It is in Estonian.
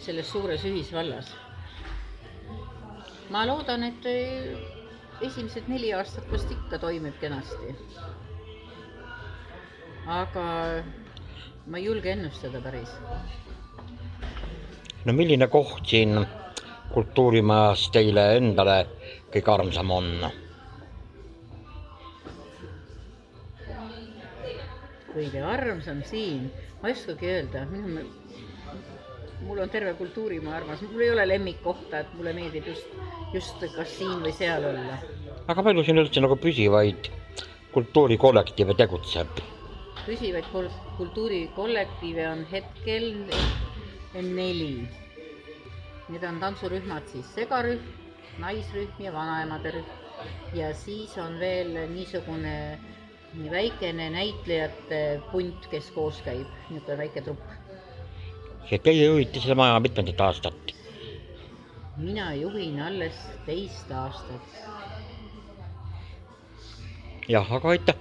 selles suures ühisvallas. Ma loodan, et esimesed 4 aastat vast ikka toimib kenasti. Aga ma ei julge ennustada päris. No milline koht siin kultuurimajas teile endale kõige armsam on? Kõige armsam siin, ma ei oskagi öelda. Mul on terve kultuurimaa armas, mul ei ole lemmikkohta, et mulle meeldib just kas siin või seal olla. Aga palju siin üldse nagu püsivaid kultuurikollektiive tegutseb? Püsivaid kultuurikollektiive on hetkel 4. Need on tantsurühmad siis segarühm, naisrühm ja vanaemade rühm. Ja siis on veel niisugune väikene näitlejate punt, kes koos käib, niisugune väike trupp. Teie juhite seda maja mitmendat aastat? Mina juhin alles 2 aastat. Jah, aga aitäh!